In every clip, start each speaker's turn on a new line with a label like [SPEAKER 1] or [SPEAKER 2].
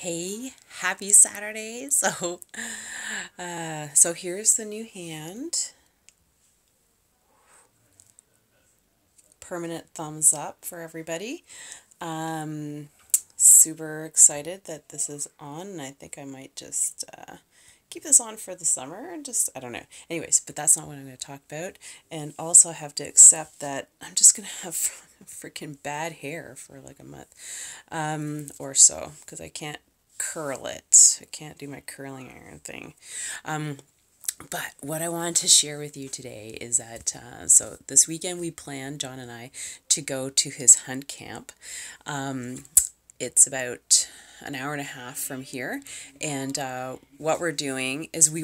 [SPEAKER 1] Hey, happy Saturday. So here's the new hand. Permanent thumbs up for everybody. Um, Super excited that this is on, and I think I might just keep this on for the summer and just, I don't know. Anyways, but that's not what I'm going to talk about. And also, I have to accept that I'm just going to have freaking bad hair for like a month or so because I can't curl it. I can't do my curling iron thing. But what I wanted to share with you today is that so this weekend we planned, John and I, to go to his hunt camp. It's about an hour and a half from here, and what we're doing is we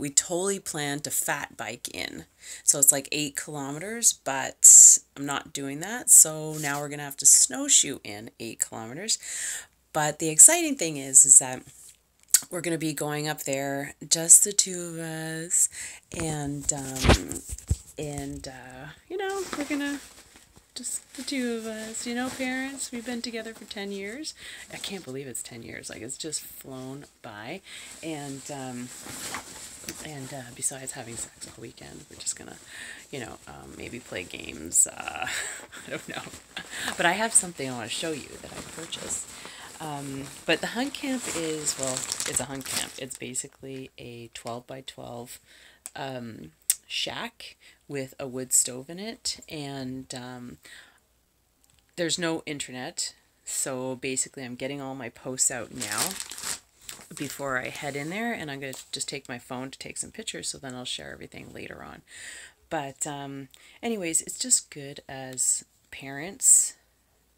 [SPEAKER 1] totally planned to fat bike in. So it's like 8 kilometers, but I'm not doing that. So now we're gonna have to snowshoe in 8 kilometers. But the exciting thing is that we're going to be going up there, just the two of us, and we're gonna just the two of us. Parents, we've been together for 10 years. I can't believe it's 10 years. Like it's just flown by, and besides having sex all weekend, we're just gonna, maybe play games. I don't know, but I have something I want to show you that I purchased. But the hunt camp is, well, it's a hunt camp. It's basically a 12 by 12 shack with a wood stove in it, and there's no internet. So basically I'm getting all my posts out now before I head in there, and I'm going to just take my phone to take some pictures, so then I'll share everything later on. But anyways, it's just good as parents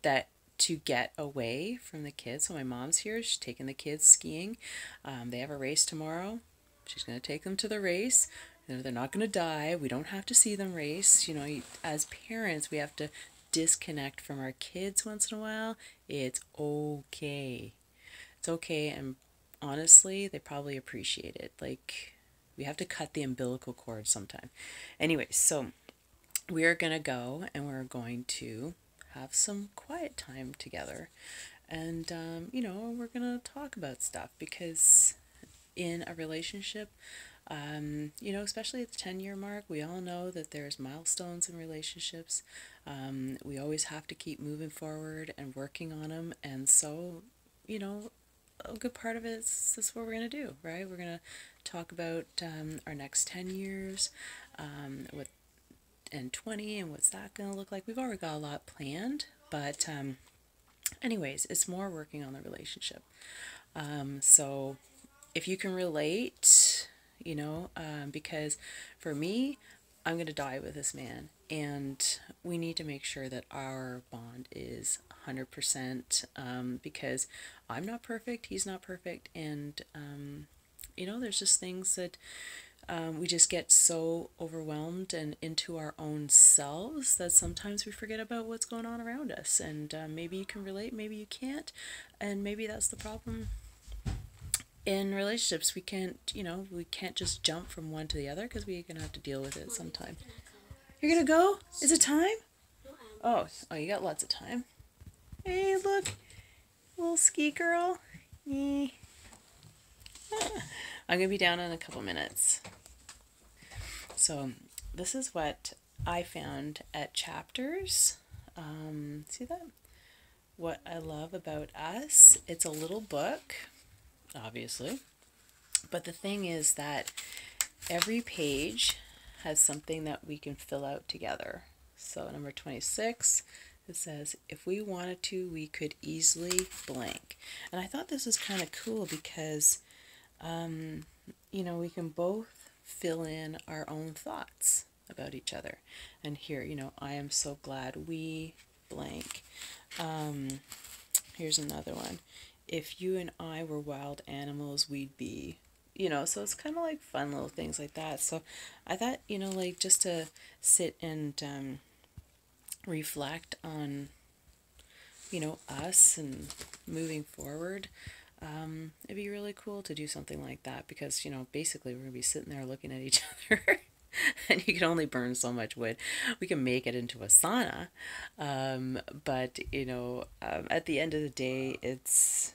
[SPEAKER 1] that to get away from the kids. So my mom's here. She's taking the kids skiing. They have a race tomorrow. She's going to take them to the race. They're not going to die. We don't have to see them race. As parents, we have to disconnect from our kids once in a while. It's okay. It's okay, and honestly, they probably appreciate it. Like, we have to cut the umbilical cord sometime. Anyway, so we are going to go, and we're going to have some quiet time together, and we're gonna talk about stuff, because in a relationship, especially at the 10-year mark, we all know that there's milestones in relationships. We always have to keep moving forward and working on them, and so a good part of it is this is what we're gonna do, right? We're gonna talk about our next 10 years, what and 20, and what's that going to look like. We've already got a lot planned, but anyways, it's more working on the relationship. So if you can relate, because for me, I'm going to die with this man, and we need to make sure that our bond is 100%, because I'm not perfect, he's not perfect, and there's just things that we just get so overwhelmed and into our own selves that sometimes we forget about what's going on around us. And maybe you can relate, maybe you can't, and maybe that's the problem in relationships. We can't just jump from one to the other, because we're gonna have to deal with it sometime. You're gonna go? Is it time? Oh, you got lots of time. Hey, look, little ski girl. I'm gonna be down in a couple minutes. So this is what I found at Chapters. See that? What I love about us. It's a little book, obviously. But the thing is that every page has something that we can fill out together. So number 26, it says, if we wanted to, we could easily blank. And I thought this was kind of cool because, we can both fill in our own thoughts about each other. And here, I am so glad we blank. Here's another one. If you and I were wild animals, we'd be, so it's kind of like fun little things like that. So I thought, like just to sit and reflect on, us and moving forward. It'd be really cool to do something like that, because, basically we're going to be sitting there looking at each other and you can only burn so much wood. We can make it into a sauna, but, at the end of the day, it's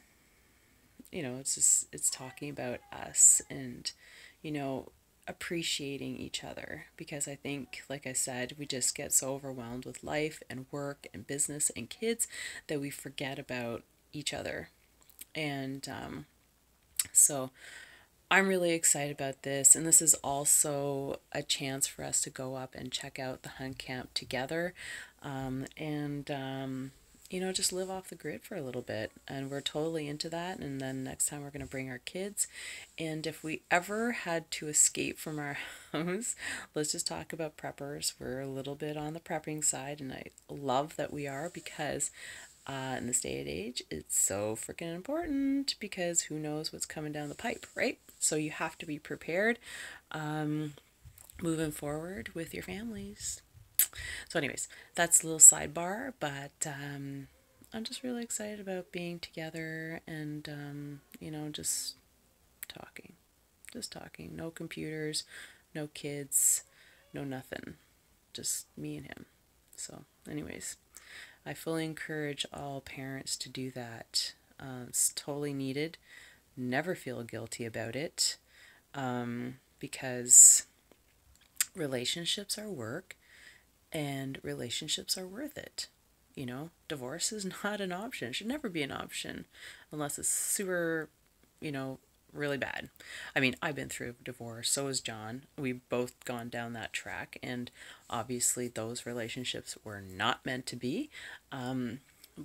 [SPEAKER 1] you know, it's talking about us and, you know, appreciating each other, because I think, like I said, we just get so overwhelmed with life and work and business and kids that we forget about each other. And so I'm really excited about this, and this is also a chance for us to go up and check out the hunt camp together, and you know, just live off the grid for a little bit. And we're totally into that. And then next time we're going to bring our kids. And if we ever had to escape from our house, let's just talk about preppers. We're a little bit on the prepping side, and I love that we are, because in this day and age, it's so freaking important, because who knows what's coming down the pipe, right? So you have to be prepared moving forward with your families. So anyways, that's a little sidebar, but I'm just really excited about being together and, you know, just talking. Just talking. No computers, no kids, no nothing. Just me and him. So anyways, I fully encourage all parents to do that. It's totally needed. Never feel guilty about it, because relationships are work and relationships are worth it. You know, divorce is not an option. It should never be an option unless it's super, you know, really bad. I mean, I've been through a divorce, so has John. We've both gone down that track, and obviously those relationships were not meant to be.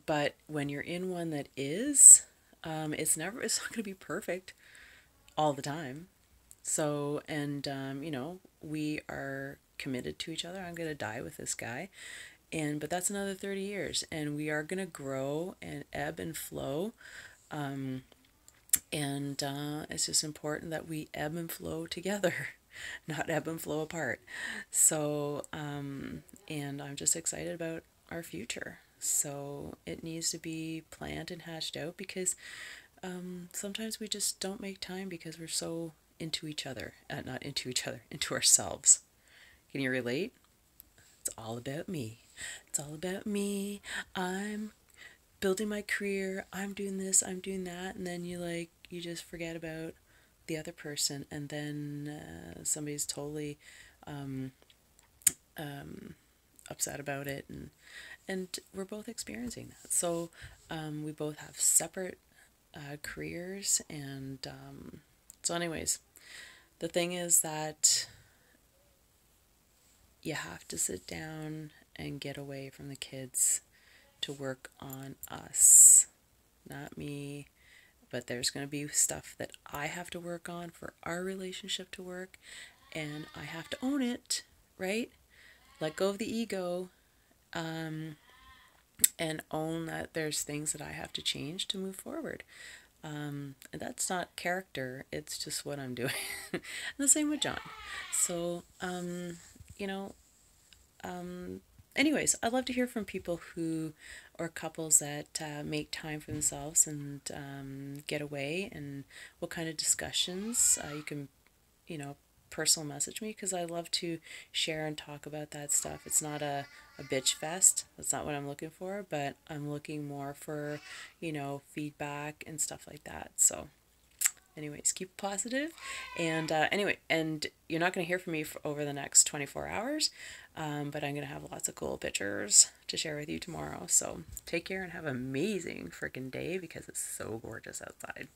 [SPEAKER 1] But when you're in one that is, it's not going to be perfect all the time. So, and, you know, we are committed to each other. I'm going to die with this guy. But that's another 30 years, and we are going to grow and ebb and flow. It's just important that we ebb and flow together, not ebb and flow apart. So, and I'm just excited about our future. So it needs to be planned and hatched out, because sometimes we just don't make time because we're so into each other, not into each other, into ourselves. Can you relate? It's all about me. It's all about me. I'm building my career. I'm doing this, I'm doing that. And then you just forget about the other person. And then somebody's totally upset about it. And we're both experiencing that. So we both have separate careers. And so anyways, the thing is that you have to sit down and get away from the kids to work on us, not me. But there's going to be stuff that I have to work on for our relationship to work, and I have to own it, right? Let go of the ego, and own that there's things that I have to change to move forward. And that's not character, it's just what I'm doing. And the same with John. So, you know, anyways, I'd love to hear from people who, or couples that make time for themselves and get away, and what kind of discussions. You can, you know, personal message me, because I love to share and talk about that stuff. It's not a bitch fest. That's not what I'm looking for, but I'm looking more for, you know, feedback and stuff like that. So anyways, keep positive. And anyway, and you're not going to hear from me for over the next 24 hours, but I'm going to have lots of cool pictures to share with you tomorrow. So take care and have an amazing freaking day, because it's so gorgeous outside.